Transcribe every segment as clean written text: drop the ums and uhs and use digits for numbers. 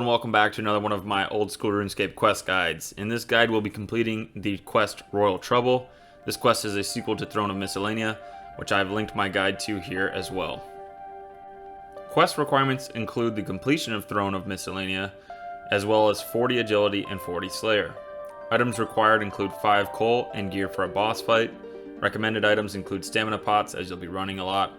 welcome back to another one of my Old School RuneScape quest guides. In this guide we'll be completing the quest Royal Trouble. This quest is a sequel to Throne of Miscellanea, which I've linked my guide to here as well. Quest requirements include the completion of Throne of Miscellanea, as well as 40 agility and 40 slayer. Items required include 5 coal and gear for a boss fight. Recommended items include stamina pots, as you'll be running a lot.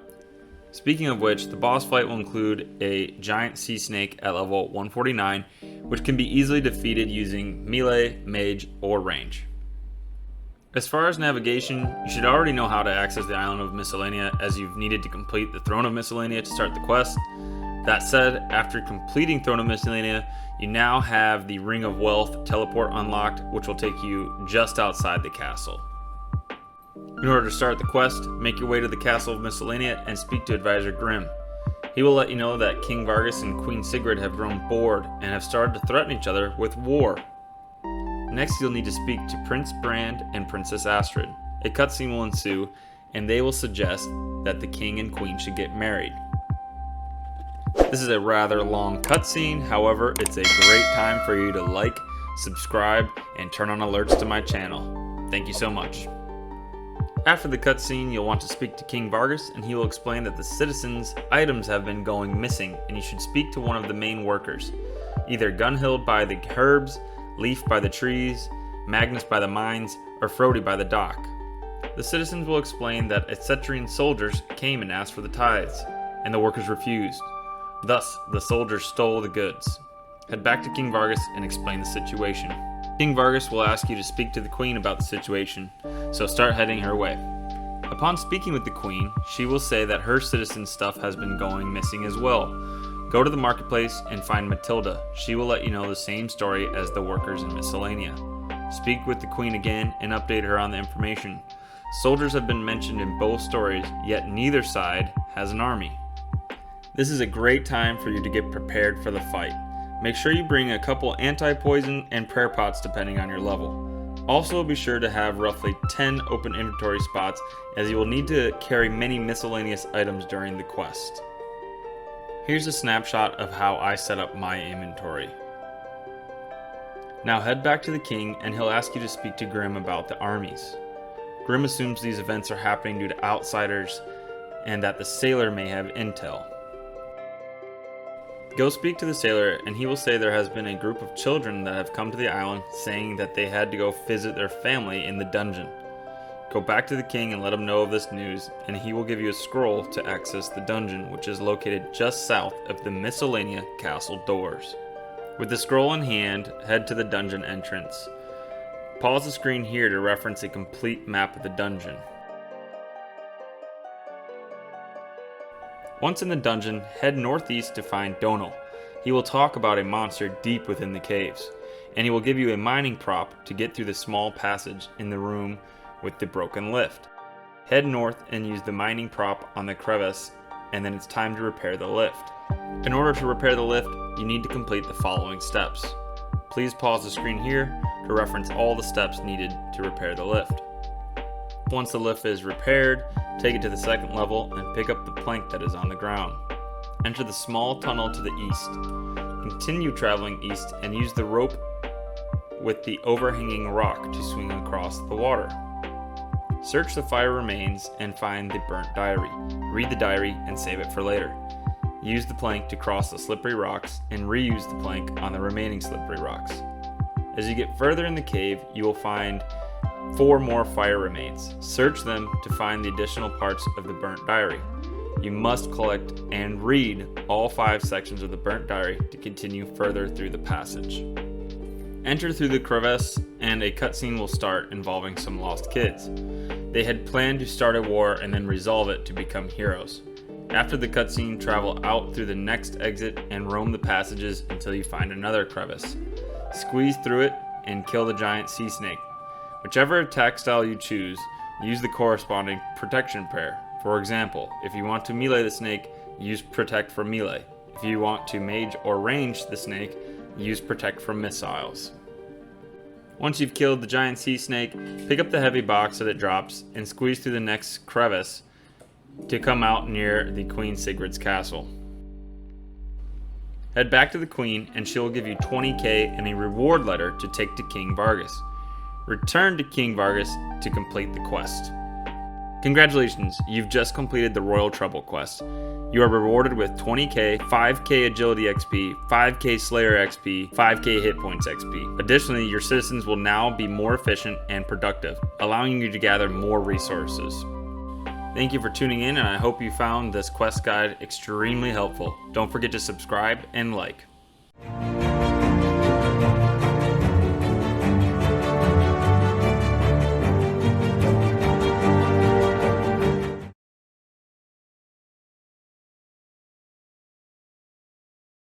Speaking of which, the boss fight will include a giant sea snake at level 149, which can be easily defeated using melee, mage, or range. As far as navigation, you should already know how to access the island of Miscellanea, as you've needed to complete the Throne of Miscellanea to start the quest. That said, after completing Throne of Miscellanea, you now have the Ring of Wealth teleport unlocked, which will take you just outside the castle. In order to start the quest, make your way to the Castle of Miscellanea and speak to Advisor Grimm. He will let you know that King Vargas and Queen Sigrid have grown bored and have started to threaten each other with war. Next, you'll need to speak to Prince Brand and Princess Astrid. A cutscene will ensue, and they will suggest that the King and Queen should get married. This is a rather long cutscene, however, it's a great time for you to like, subscribe, and turn on alerts to my channel. Thank you so much. After the cutscene, you'll want to speak to King Vargas, and he will explain that the citizens' items have been going missing, and you should speak to one of the main workers. Either Gunhild by the herbs, Leaf by the trees, Magnus by the mines, or Frody by the dock. The citizens will explain that Etcetrian soldiers came and asked for the tithes, and the workers refused. Thus, the soldiers stole the goods. Head back to King Vargas and explain the situation. King Vargas will ask you to speak to the Queen about the situation, so start heading her way. Upon speaking with the Queen, she will say that her citizen stuff has been going missing as well. Go to the marketplace and find Matilda. She will let you know the same story as the workers in Miscellanea. Speak with the Queen again and update her on the information. Soldiers have been mentioned in both stories, yet neither side has an army. This is a great time for you to get prepared for the fight. Make sure you bring a couple anti-poison and prayer pots depending on your level. Also be sure to have roughly 10 open inventory spots, as you will need to carry many miscellaneous items during the quest. Here's a snapshot of how I set up my inventory. Now head back to the king and he'll ask you to speak to Grimm about the armies. Grimm assumes these events are happening due to outsiders and that the sailor may have intel. Go speak to the sailor and he will say there has been a group of children that have come to the island saying that they had to go visit their family in the dungeon. Go back to the king and let him know of this news, and he will give you a scroll to access the dungeon, which is located just south of the Miscellanea castle doors. With the scroll in hand, head to the dungeon entrance. Pause the screen here to reference a complete map of the dungeon. Once in the dungeon, head northeast to find Donal. He will talk about a monster deep within the caves, and he will give you a mining prop to get through the small passage in the room with the broken lift. Head north and use the mining prop on the crevice, and then it's time to repair the lift. In order to repair the lift, you need to complete the following steps. Please pause the screen here to reference all the steps needed to repair the lift. Once the lift is repaired, take it to the second level and pick up the plank that is on the ground. Enter the small tunnel to the east. Continue traveling east and use the rope with the overhanging rock to swing across the water. Search the fire remains and find the burnt diary. Read the diary and save it for later. Use the plank to cross the slippery rocks and reuse the plank on the remaining slippery rocks. As you get further in the cave, you will find 4 more fire remains. Search them to find the additional parts of the burnt diary. You must collect and read all 5 sections of the burnt diary to continue further through the passage. Enter through the crevice and a cutscene will start involving some lost kids. They had planned to start a war and then resolve it to become heroes. After the cutscene, travel out through the next exit and roam the passages until you find another crevice. Squeeze through it and kill the giant sea snake. Whichever attack style you choose, use the corresponding protection prayer. For example, if you want to melee the snake, use protect from melee. If you want to mage or range the snake, use protect from missiles. Once you've killed the giant sea snake, pick up the heavy box that it drops and squeeze through the next crevice to come out near the Queen Sigrid's castle. Head back to the Queen and she will give you 20k and a reward letter to take to King Vargas. Return to King Vargas to complete the quest. Congratulations, you've just completed the Royal Trouble quest. You are rewarded with 20k, 5k Agility XP, 5k Slayer XP, 5k Hit Points XP. Additionally, your citizens will now be more efficient and productive, allowing you to gather more resources. Thank you for tuning in, and I hope you found this quest guide extremely helpful. Don't forget to subscribe and like.